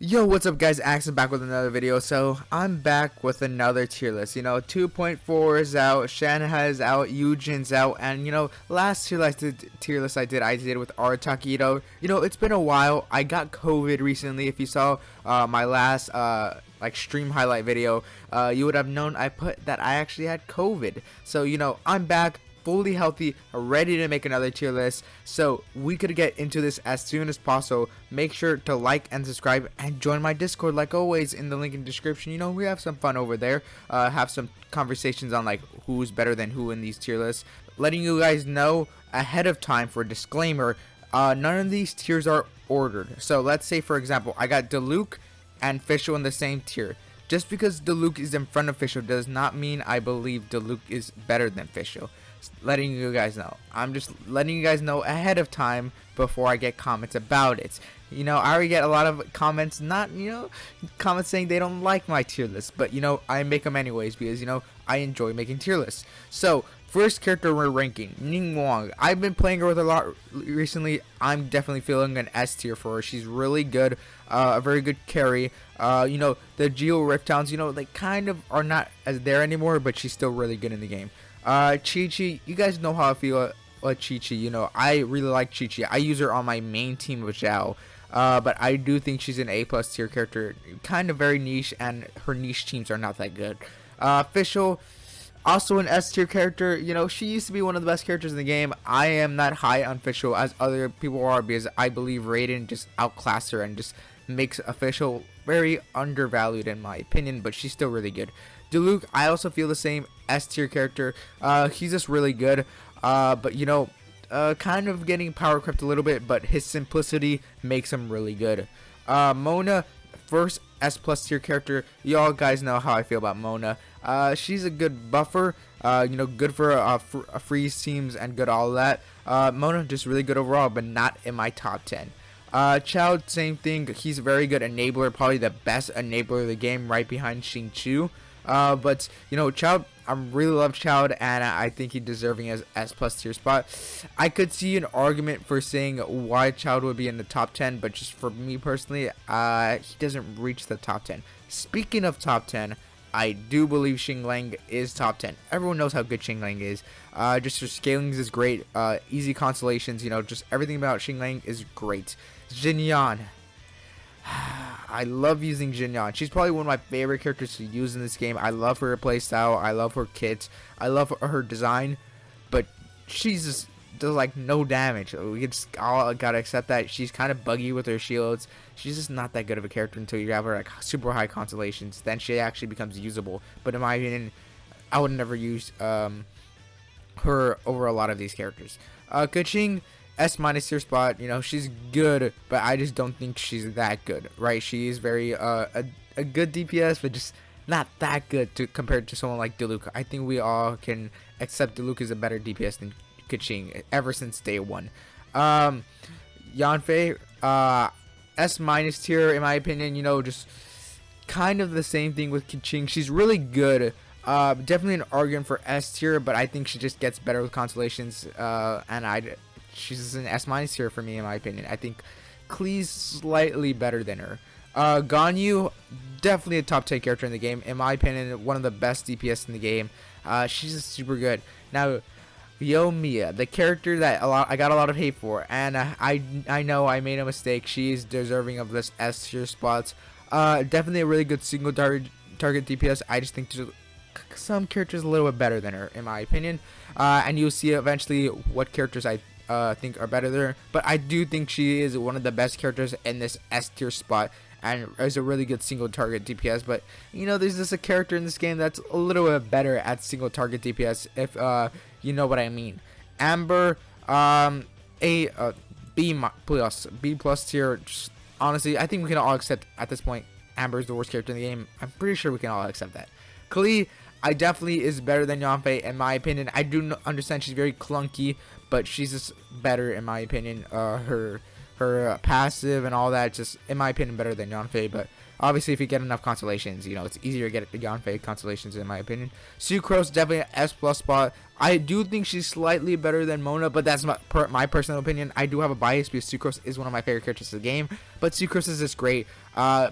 Yo, what's up guys, Axel back with another video. So I'm back with another tier list. 2.4 is out, Shenhe is out, Yun Jin's out, and last tier list I did with Taquito. It's been a while. I got COVID recently. If you saw my last stream highlight video, you would have known I put that I actually had COVID. So I'm back, fully healthy, ready to make another tier list, so we could get into this as soon as possible. Make sure to like and subscribe and join my Discord like always in the link in the description. We have some fun over there, have some conversations on like who's better than who in these tier lists, letting you guys know ahead of time. For a disclaimer, none of these tiers are ordered. So let's say for example I got Diluc and Fischl in the same tier. Just because Diluc is in front of Fischl does not mean I believe Diluc is better than Fischl. Letting you guys know. I'm just letting you guys know ahead of time before I get comments about it. I already get a lot of comments, not comments saying they don't like my tier list, but I make them anyways because I enjoy making tier lists. So first character we're ranking, Ningguang. I've been playing her with a lot recently. I'm definitely feeling an S tier for her. She's really good, a very good carry. The Geo Rift Towns, they kind of are not as there anymore, but she's still really good in the game. Chi-Chi, you guys know how I feel about Chi-Chi. I really like Chi-Chi. I use her on my main team of Zhao, but I do think she's an A+ tier character, kind of very niche, and her niche teams are not that good. Fischl, also an S tier character. She used to be one of the best characters in the game. I am not high on Fischl as other people are because I believe Raiden just outclassed her and just makes Fischl very undervalued in my opinion, but she's still really good. Diluc, I also feel the same, S tier character. He's just really good, but kind of getting power crept a little bit, but his simplicity makes him really good. Mona, first S+ tier character. Y'all guys know how I feel about Mona. She's a good buffer, good for freeze teams and good all that. Mona just really good overall, but not in my top 10. Chao, same thing. He's a very good enabler, probably the best enabler of the game, right behind Xingqiu. But Chao, I really love Chao, and I think he's deserving as S+ tier spot. I could see an argument for saying why Chao would be in the top 10, but just for me personally, he doesn't reach the top 10. Speaking of top 10, I do believe Xinglang is top 10. Everyone knows how good Xinglang is. Just her scaling is great. Easy constellations, just everything about Xinglang is great. Jin Yan. I love using Jin Yan. She's probably one of my favorite characters to use in this game. I love her playstyle. I love her kit. I love her design. But she's just does like no damage. We just all gotta accept that she's kind of buggy with her shields. She's just not that good of a character until you have her like super high constellations. Then she actually becomes usable. But in my opinion, I would never use her over a lot of these characters. Keqing, S- tier spot. She's good, but I just don't think she's that good, right? She's very a good DPS, but just not that good compared to someone like Diluc. I think we all can accept Diluc is a better DPS than Keqing ever since day one. Yanfei, S- tier in my opinion. Just kind of the same thing with Keqing. She's really good. Definitely an argument for S tier, but I think she just gets better with constellations, and she's an S- tier for me in my opinion. I think Klee's slightly better than her. Ganyu, definitely a top 10 character in the game. In my opinion, one of the best DPS in the game. She's just super good. Now, Yoimiya, the character that I got a lot of hate for, and I know I made a mistake. She is deserving of this S tier spots. Definitely a really good single target DPS. I just think some characters a little bit better than her in my opinion, and you'll see eventually what characters I think are better than her. But I do think she is one of the best characters in this S tier spot and is a really good single target DPS. But there's just a character in this game that's a little bit better at single target DPS, if you know what I mean. Amber, B+ tier. Just, honestly, I think we can all accept at this point Amber is the worst character in the game. I'm pretty sure we can all accept that. Klee, I definitely is better than Yanfei in my opinion. I do understand she's very clunky, but she's just better in my opinion. Her passive and all that, just in my opinion, better than Yanfei. But obviously, if you get enough constellations, it's easier to get the Yanfei constellations in my opinion. Sucrose, definitely an S+ spot. I do think she's slightly better than Mona, but that's my personal opinion. I do have a bias because Sucrose is one of my favorite characters in the game, but Sucrose is just great.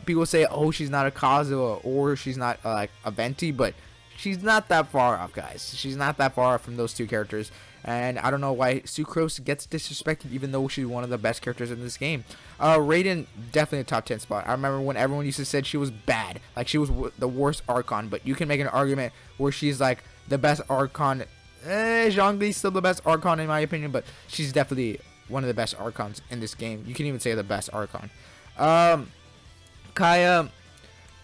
People say, oh, she's not a Kazuha or she's not like a Venti, but she's not that far off, guys. She's not that far off from those two characters. And I don't know why Sucrose gets disrespected, even though she's one of the best characters in this game. Raiden, definitely a top 10 spot. I remember when everyone used to say she was bad, like she was the worst Archon. But you can make an argument where she's like the best Archon. Zhongli's still the best Archon in my opinion, but she's definitely one of the best Archons in this game. You can even say the best Archon. Kaya,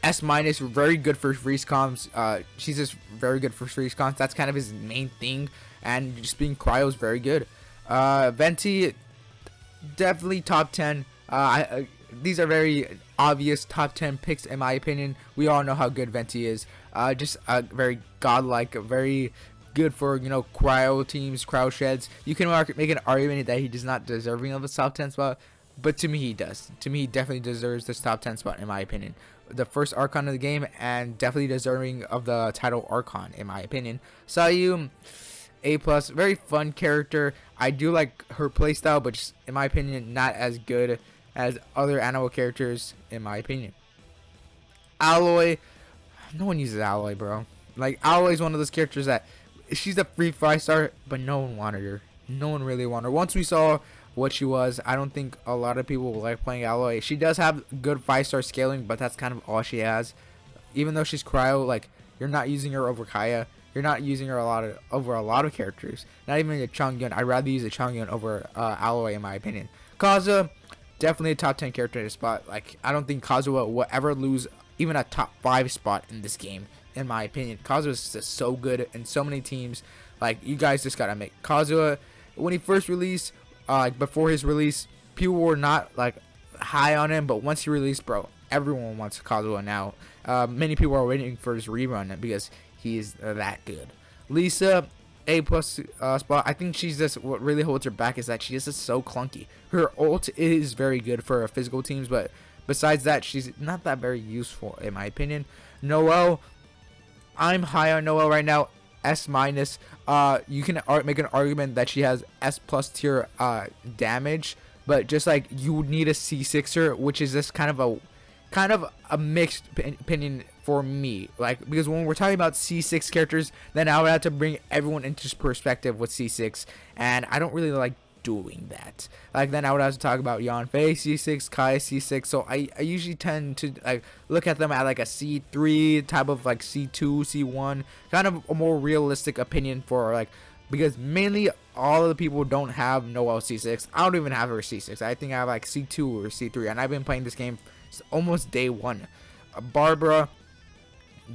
S-, very good for freeze comms. She's just very good for freeze comms. That's kind of his main thing. And just being cryo is very good. Venti, definitely top 10. These are very obvious top 10 picks in my opinion. We all know how good Venti is. Just very godlike, very good for, you know, cryo teams, cryo sheds. You can make an argument that he does not deserving of a top 10 spot, but to me he does. To me he definitely deserves this top 10 spot in my opinion. The first Archon of the game and definitely deserving of the title Archon in my opinion. Sayu, A+, very fun character. I do like her playstyle, but just, in my opinion, not as good as other animal characters, in my opinion. Alloy, no one uses Alloy, bro. Like, Alloy is one of those characters that, she's a free 5-star, but no one wanted her. No one really wanted her. Once we saw what she was, I don't think a lot of people like playing Alloy. She does have good 5-star scaling, but that's kind of all she has. Even though she's cryo, like, you're not using her over Kaya. You're not using her over a lot of characters. Not even a Chongyun. I'd rather use a Chongyun over Alloy in my opinion. Kazuha, definitely a top 10 character in a spot. Like, I don't think Kazuha will ever lose even a top 5 spot in this game, in my opinion. Kazuha is just so good in so many teams. Like, you guys just gotta make Kazuha, when he first released, before his release, people were not like high on him, but once he released, bro, everyone wants Kazuha now. Many people are waiting for his rerun because he is that good. Lisa, A+ spot. I think she's just, what really holds her back is that she is just so clunky. Her ult is very good for physical teams, but besides that, she's not that very useful in my opinion. Noelle, I'm high on Noelle right now. S-. You can make an argument that she has S+ tier damage, but just like you would need a C6er, which is just kind of a mixed opinion for me, like, because when we're talking about C6 characters, then I would have to bring everyone into perspective with C6, and I don't really like doing that. Like, then I would have to talk about Yanfei C6, Kai C6, so I usually tend to like look at them at like a C3 type of like C2, C1, kind of a more realistic opinion for like, because mainly all of the people don't have Noelle C6. I don't even have her C6. I think I have like C2 or C3, and I've been playing this game almost day one. Barbara,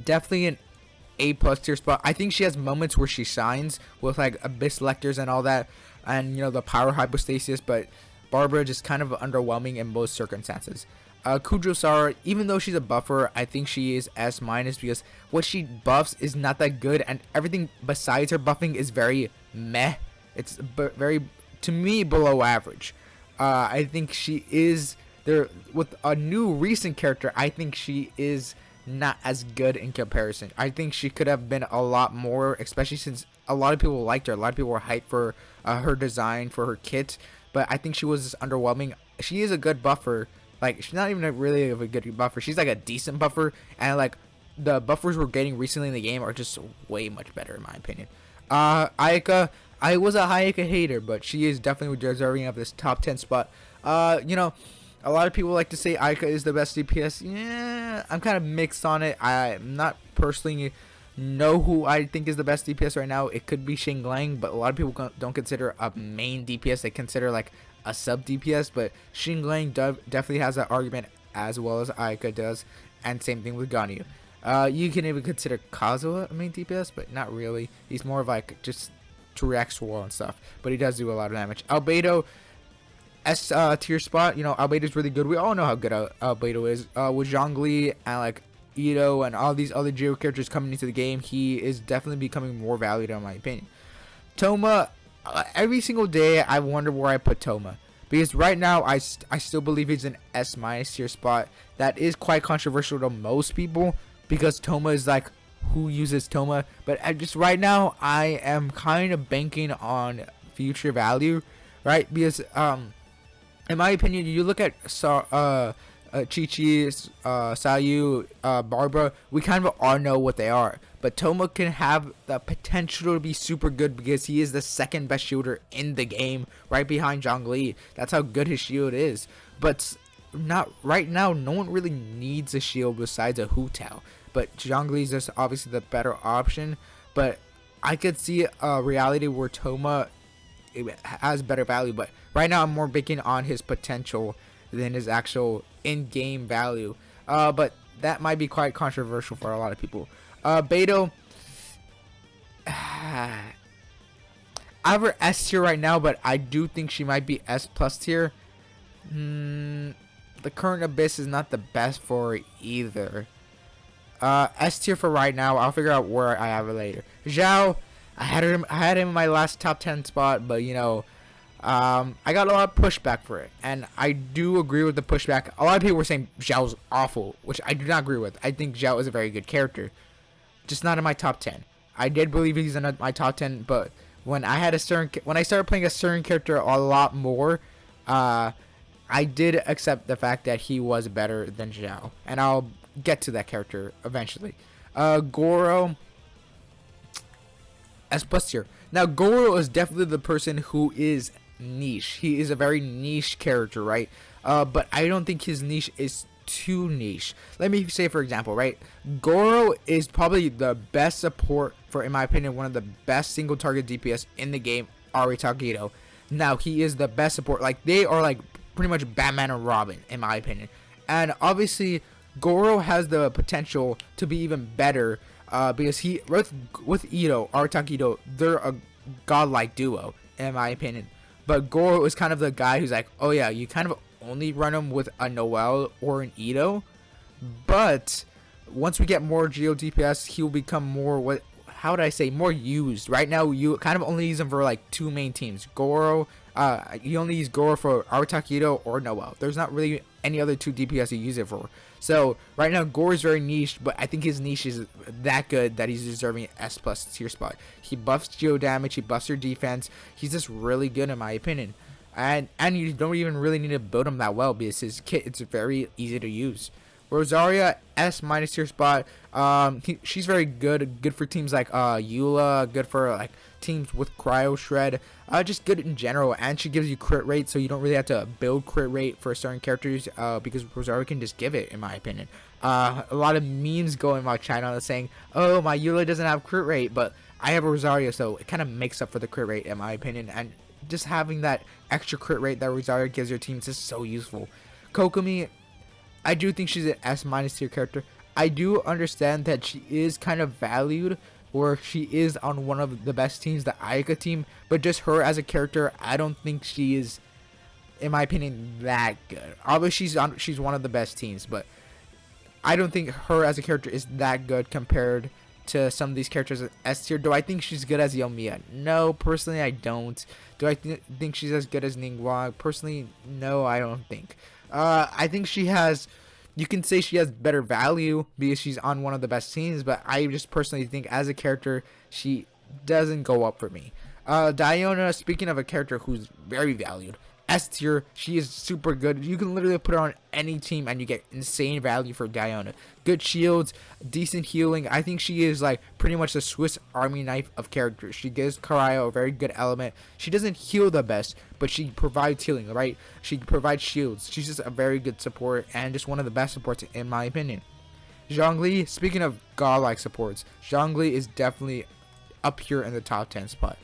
definitely an A+ tier spot. I think she has moments where she shines with like Abyss Lectors and all that, and you know, the power hypostasis, but Barbara just kind of underwhelming in most circumstances. Kujosara, even though she's a buffer, I think she is S- because what she buffs is not that good, and everything besides her buffing is very meh. It's very, to me, below average. I think she is there with a new recent character. I think she is not as good in comparison. I think she could have been a lot more, especially since a lot of people liked her. A lot of people were hyped for her design, for her kit, but I think she was just underwhelming. She is a good buffer. Like, she's not even really a good buffer. She's like a decent buffer, and like the buffers we're getting recently in the game are just way much better in my opinion. Ayaka, I was a Ayaka hater, but she is definitely deserving of this top 10 spot. You know, a lot of people like to say Ayaka is the best DPS. Yeah, I'm kind of mixed on it. I'm not personally know who I think is the best DPS right now. It could be Xinglang, but a lot of people don't consider a main DPS. They consider like a sub DPS, but Xinglang definitely has that argument as well as Ayaka does, and same thing with Ganyu. You can even consider Kazuha a main DPS, but not really. He's more of like just to react swirl and stuff, but he does do a lot of damage. Albedo, S tier spot. You know, Albedo's really good. We all know how good Albedo is. With Zhongli and like Ito and all these other Geo characters coming into the game, he is definitely becoming more valued in my opinion. Toma, every single day I wonder where I put Toma, because right now I still believe he's an S- tier spot. That is quite controversial to most people, because Toma is like, who uses Toma? But just right now I am kind of banking on future value, right? Because in my opinion, you look at Chi-Chi, Sayu, Barbara, we kind of all know what they are. But Toma can have the potential to be super good because he is the second best shielder in the game, right behind Zhongli. That's how good his shield is. But not right now, no one really needs a shield besides a Hu Tao. But Zhongli is just obviously the better option. But I could see a reality where Toma has better value. But right now, I'm more banking on his potential than his actual in-game value. But that might be quite controversial for a lot of people. Beto, I have her S tier right now, but I do think she might be S plus tier. The current Abyss is not the best for her either. S tier for right now. I'll figure out where I have her later. Zhao, I had him in my last top 10 spot, but you know, I got a lot of pushback for it, and I do agree with the pushback. A lot of people were saying Zhao's awful, which I do not agree with. I think Zhao is a very good character, just not in my top 10. I did believe he's in my top 10, but when I started playing a certain character a lot more, I did accept the fact that he was better than Zhao, and I'll get to that character eventually. Goro, S plus tier. Now Goro is definitely the person who is niche. He is a very niche character, right? But I don't think his niche is too niche. Let me say, for example, right? Goro is probably the best support for, in my opinion, one of the best single target DPS in the game, Ari Takedo. Now he is the best support. Like, they are like pretty much Batman and Robin, in my opinion. And obviously Goro has the potential to be even better, because he with Ito, Ari Takedo, they're a godlike duo, in my opinion. But Goro is kind of the guy who's like, oh yeah, you kind of only run him with a Noelle or an Ito, but once we get more Geo DPS, he'll become more, more used. Right now, you kind of only use him for like two main teams. Goro, you only use Goro for Ari Takedo or Noelle. There's not really any other two DPS you use it for. So right now, Goro is very niche, but I think his niche is that good that he's deserving an S plus tier spot. He buffs geo damage, he buffs your defense. He's just really good in my opinion, and you don't even really need to build him that well because his kit, it's very easy to use. Rosaria, S minus tier spot. She's very good for teams like Eula, good for like teams with Cryo Shred, just good in general, and she gives you crit rate, so you don't really have to build crit rate for certain characters, because Rosaria can just give it, in my opinion. A lot of memes go in my channel saying, oh, my Eula doesn't have crit rate, but I have a Rosaria, so it kind of makes up for the crit rate, in my opinion, and just having that extra crit rate that Rosaria gives your team is just so useful. Kokomi, I do think she's an S minus tier character. I do understand that she is kind of valued, or she is on one of the best teams, the Ayaka team, but just her as a character, I don't think she is, in my opinion, that good. Obviously, she's one of the best teams, but I don't think her as a character is that good compared to some of these characters at S tier. Do I think she's good as Yoimiya? No, personally, I don't. Do I think she's as good as Ningguang? Personally, no, I don't think. I think she has, you can say she has better value because she's on one of the best teams, but I just personally think as a character, she doesn't go up for me. Diona, speaking of a character who's very valued, S tier, she is super good. You can literally put her on any team and you get insane value for Diona. Good shields, decent healing. I think she is like pretty much the Swiss Army knife of characters. She gives Cryo a very good element. She doesn't heal the best, but she provides healing, right? She provides shields. She's just a very good support and just one of the best supports in my opinion. Zhongli, speaking of godlike supports, Zhongli is definitely up here in the top 10 spot.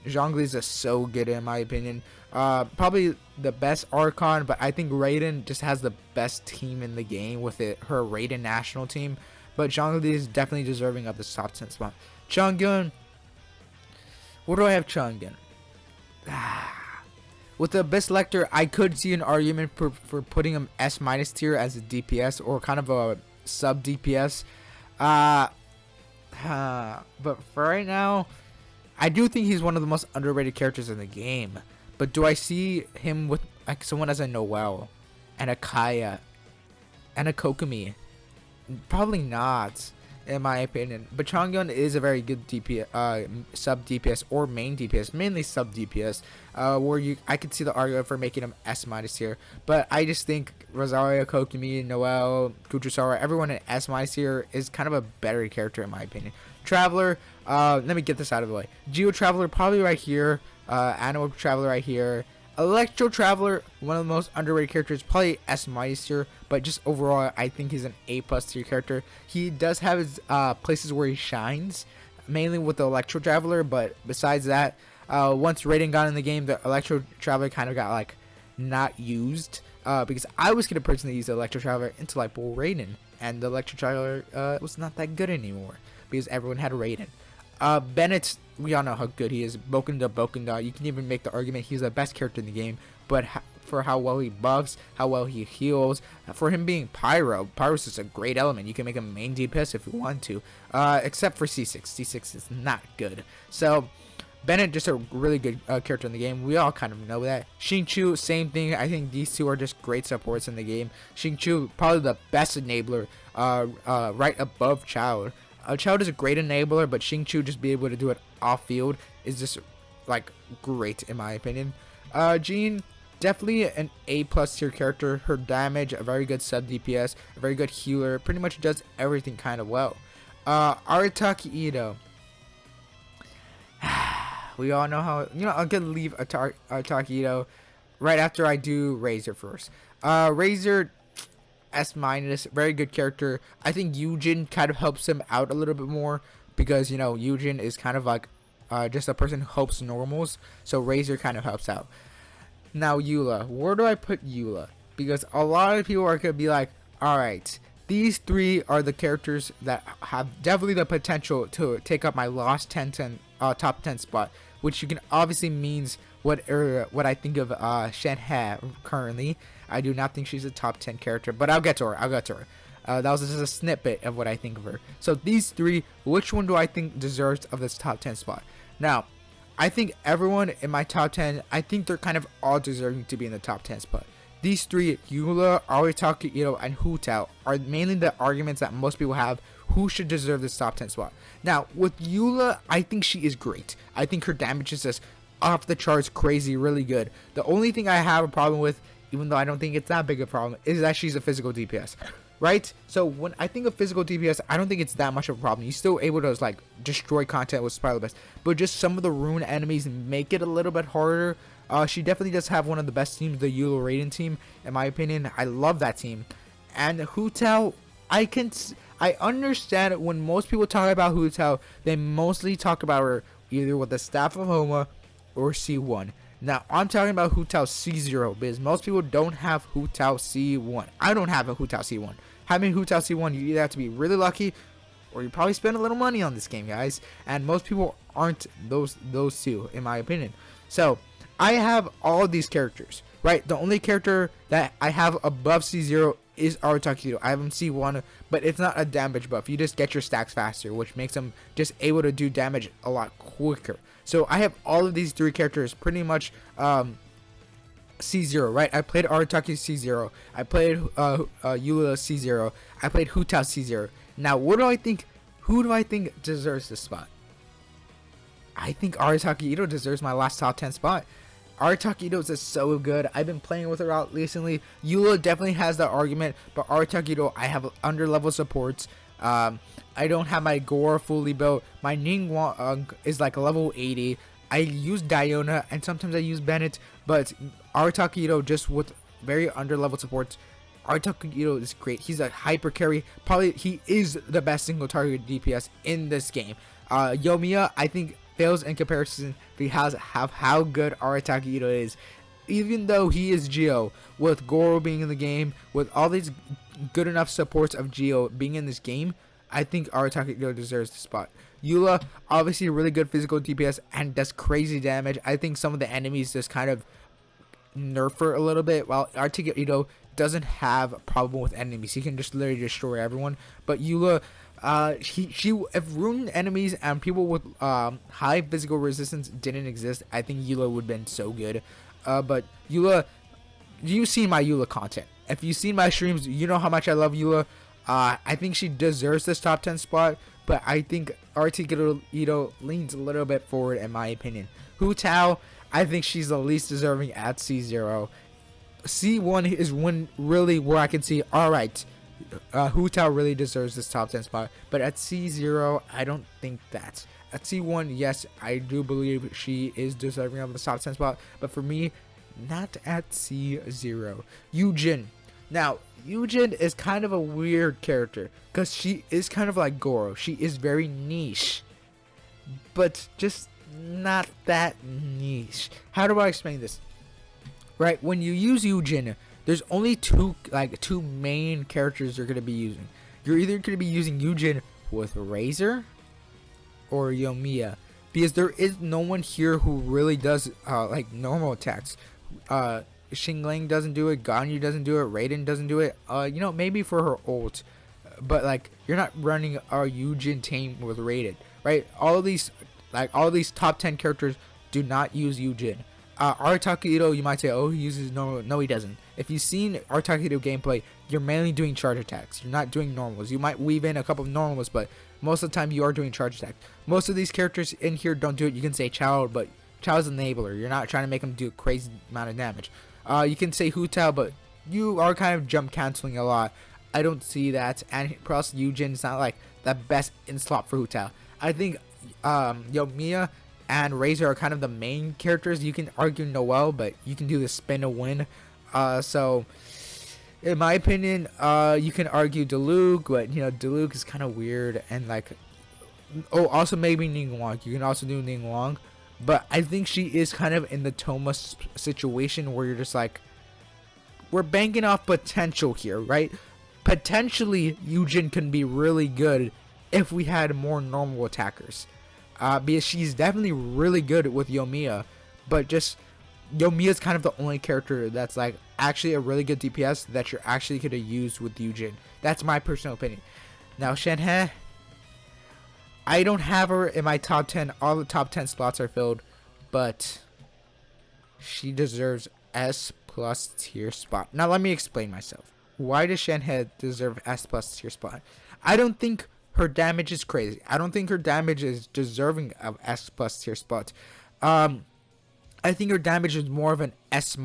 Zhongli is just so good in my opinion. Probably the best Archon, but I think Raiden just has the best team in the game with it, her Raiden national team. But Zhongli is definitely deserving of the top 10 spot. Chang'e, where do I have Chang'e? With the best Lecter, I could see an argument for putting him S minus tier as a DPS or kind of a sub DPS. But for right now, I do think he's one of the most underrated characters in the game. But do I see him with like someone as a Noelle and a Kaya and a Kokomi? Probably not. in my opinion. But Chongyun is a very good DPS, sub DPS or main DPS, mainly sub DPS, where I could see the argument for making him S- here. But I just think Rosario, Kokumi, Noelle, Kuchusara, everyone in S- here is kind of a better character in my opinion. Traveler, let me get this out of the way. Geo Traveler probably right here, Animal Traveler right here. Electro Traveler, one of the most underrated characters, probably S- tier, but just overall, I think he's an A+ tier character. He does have his places where he shines, mainly with the Electro Traveler, but besides that, once Raiden got in the game, the Electro Traveler kind of got like not used, because I was gonna personally use the Electro Traveler until I pulled Raiden, and the Electro Traveler was not that good anymore because everyone had Raiden. Bennett, we all know how good he is. Bokunda. You can even make the argument he's the best character in the game. But for how well he buffs, how well he heals, for him being Pyro, Pyro's is a great element. You can make him main DPS if you want to. Except for C6. C6 is not good. So, Bennett just a really good character in the game. We all kind of know that. Xingqiu, same thing. I think these two are just great supports in the game. Xingqiu, probably the best enabler, right above Chao. Chao is a great enabler, but Xingqiu just be able to do it off field is just like great in my opinion. Jin, definitely an A+ tier character. Her damage, a very good sub DPS, a very good healer, pretty much does everything kind of well. Arataki Ito. We all know how, I'm gonna leave Arataki Ito right after I do Razor first. Razor, S-, very good character. I think Yujin kind of helps him out a little bit more because Yujin is kind of like just a person who hopes normals, so Razor kind of helps out. Now Eula, where do I put Eula? Because a lot of people are gonna be like, all right, these three are the characters that have definitely the potential to take up my top 10 spot, which you can obviously means what I think of Shenhe currently. I do not think she's a top 10 character, but I'll get to her. That was just a snippet of what I think of her. So these three, which one do I think deserves of this top 10 spot? Now, I think everyone in my top 10, I think they're kind of all deserving to be in the top 10 spot. These three, Eula, Arataki Ito, and Hu Tao, are mainly the arguments that most people have who should deserve this top 10 spot. Now, with Eula, I think she is great. I think her damage is just off the charts, crazy, really good. The only thing I have a problem with, even though I don't think it's that big a problem, is that she's a physical DPS, right? So when I think of physical DPS, I don't think it's that much of a problem. You're still able to like destroy content with probably the best, but just some of the rune enemies make it a little bit harder. She definitely does have one of the best teams, the Eula Raiden team, in my opinion. I love that team. And Hu Tao, I understand when most people talk about Hu Tao, they mostly talk about her either with the Staff of Homa or C1. Now, I'm talking about Hu Tao C0 because most people don't have Hu Tao C1. I don't have a Hu Tao C1. Having Hu Tao C1, you either have to be really lucky or you probably spend a little money on this game, guys. And most people aren't those two, in my opinion. So, I have all of these characters, right? The only character that I have above C0 is Arataki Ito. I have him C1, but it's not a damage buff. You just get your stacks faster, which makes him just able to do damage a lot quicker. So I have all of these three characters pretty much C0, right? I played Arataki C0. I played Eula C0. I played Hu Tao C0. Now, what do I think? Who do I think deserves this spot? I think Arataki Ito deserves my last top 10 spot. Arataki Ito is just so good. I've been playing with her out recently. Eula definitely has that argument, but Arataki Ito, I have under-level supports. I don't have my Gore fully built. My Ningguang is like level 80. I use Diona and sometimes I use Bennett, but Arataki Ito just with very under-level supports. Arataki Ito is great. He's a hyper carry. Probably he is the best single target DPS in this game. Yoimiya, I think, fails in comparison because of how good Arataki Ito is. Even though he is Geo, with Goro being in the game, with all these good enough supports of Geo being in this game, I think Arataki Ito deserves the spot. Eula, obviously really good physical DPS and does crazy damage. I think some of the enemies just kind of nerf her a little bit, while Arataki Ito doesn't have a problem with enemies. He can just literally destroy everyone. But Eula, if rune enemies and people with high physical resistance didn't exist, I think Eula would have been so good. But Eula, you've seen my Eula content. If you've seen my streams, you know how much I love Eula. I think she deserves this top 10 spot, but I think Articuno Ito leans a little bit forward in my opinion. Hu Tao, I think she's the least deserving at C0. C1 is when really where I can see, alright, Hu Tao really deserves this top 10 spot, but at C0, I don't think that. At C1, yes, I do believe she is deserving of the top 10 spot, but for me, not at C0. Yujin. Now, Yujin is kind of a weird character, because she is kind of like Goro. She is very niche, but just not that niche. How do I explain this? Right, when you use Yujin, there's only two main characters you're going to be using. You're either going to be using Yujin with Razor or Yoimiya, because there is no one here who really does like normal attacks. Xingling doesn't do it, Ganyu doesn't do it, Raiden doesn't do it. You know, maybe for her ult, but like you're not running a Yujin team with Raiden, right? All these top 10 characters do not use Yujin. Artakuito, you might say, oh, he uses normal. No, he doesn't. If you've seen Artakuito gameplay, you're mainly doing charge attacks. You're not doing normals. You might weave in a couple of normals, but most of the time you are doing charge attacks. Most of these characters in here don't do it. You can say Chao, but Chao's an enabler. You're not trying to make him do a crazy amount of damage. You can say Hu Tao, but you are kind of jump canceling a lot. I don't see that. And plus, Yujin is not like the best in slot for Hu Tao. I think Yoimiya and Razor are kind of the main characters. You can argue Noelle, but you can do the spin to win. So, in my opinion, you can argue Diluc, but you know, Diluc is kind of weird. And like, oh, also maybe Ningguang. You can also do Ningguang. But I think she is kind of in the Thomas situation where you're just like, we're banking off potential here, right? Potentially, Yujin can be really good if we had more normal attackers. Because she's definitely really good with Yoimiya, but just Yoimiya's kind of the only character that's like actually a really good DPS that you're actually going to use with Yujin. That's my personal opinion. Now Shenhe, I don't have her in my top 10. All the top 10 spots are filled, but she deserves S+ tier spot. Now let me explain myself. Why does Shenhe deserve S+ tier spot? I don't think her damage is crazy. I don't think her damage is deserving of S+ tier spot. I think her damage is more of an S-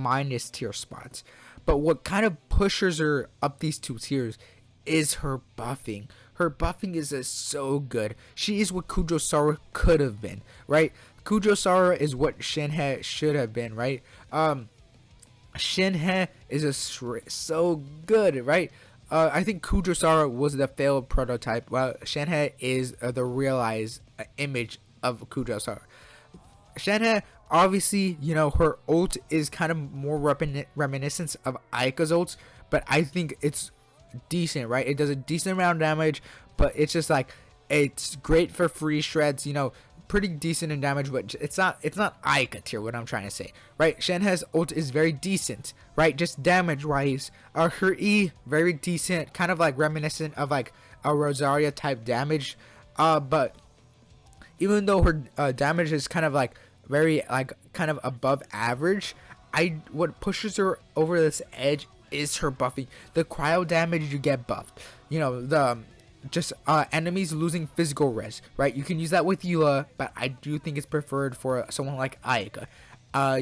tier spot. But what kind of pushes her up these two tiers is her buffing. Her buffing is so good. She is what Kujosara could have been, right? Kujosara is what Shenhe should have been, right? Shenhe is so good, right? I think Kujosara was the failed prototype, while Shenhe is the realized image of Kujosara. Shenhe, obviously, you know, her ult is kind of more reminiscent of Ayaka's ult, but I think it's decent, right? It does a decent amount of damage, but it's just like, it's great for free shreds, you know, pretty decent in damage, but it's not Ayaka tier, what I'm trying to say, right? Shenhe's ult is very decent, right? Just damage wise. Her E, very decent, kind of like reminiscent of like a Rosaria type damage, but even though her damage is kind of like very like kind of above average, what pushes her over this edge is her buffing. The cryo damage, you get buffed, you know, the just enemies losing physical res, right? You can use that with Eula, but I do think it's preferred for someone like Ayaka.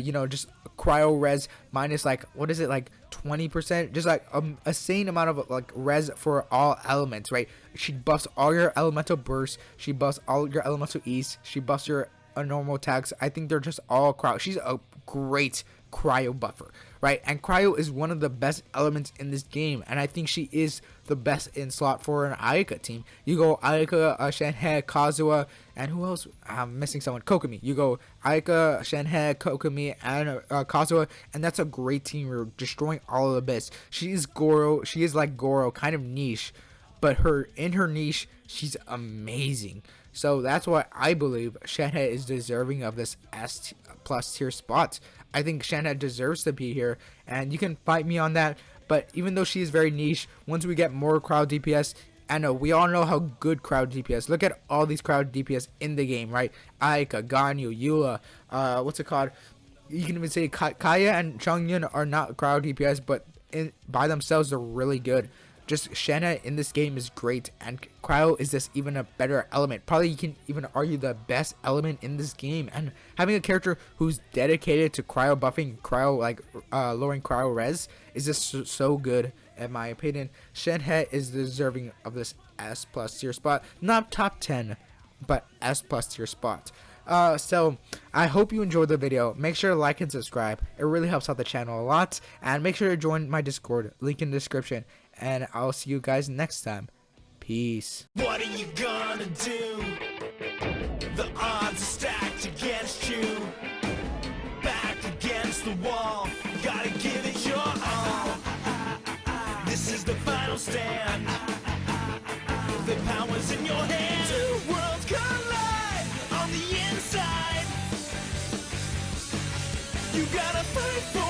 You know, just cryo res minus like, what is it, like 20%? Just like a sane amount of like res for all elements, right? She buffs all your elemental bursts, she buffs all your elemental east, she buffs your normal attacks. I think they're just all cryo. She's a great cryo buffer, right? And cryo is one of the best elements in this game, and I think she is the best in slot for an Ayaka team. You go Ayaka, Shenhe, Kazuha, and who else? I'm missing someone. Kokomi. You go Ayaka, Shenhe, Kokomi, and Kazuha, and that's a great team. You're destroying all of the best. She is Goro. She is like Goro, kind of niche, but in her niche, she's amazing. So that's why I believe Shenhe is deserving of this S+ tier spot. I think Shenhe deserves to be here, and you can fight me on that. But even though she is very niche, once we get more crowd DPS, I know we all know how good crowd DPS. Look at all these crowd DPS in the game, right? Ayaka, Ganyu, Eula, what's it called? You can even say Kaya and Chongyun are not crowd DPS, but by themselves they're really good. just Shenhe in this game is great, and cryo is just even a better element. Probably you can even argue the best element in this game. And having a character who's dedicated to cryo buffing, cryo lowering cryo res is just so good in my opinion. Shenhe is deserving of this S+ tier spot, not top 10, but S+ tier spot. So I hope you enjoyed the video. Make sure to like and subscribe. It really helps out the channel a lot. And make sure to join my Discord, link in the description. And I'll see you guys next time. Peace. What are you gonna do? The odds are stacked against you. Back against the wall, gotta give it your all. This is the final stand. The power's in your hand. Two worlds collide on the inside. You gotta fight for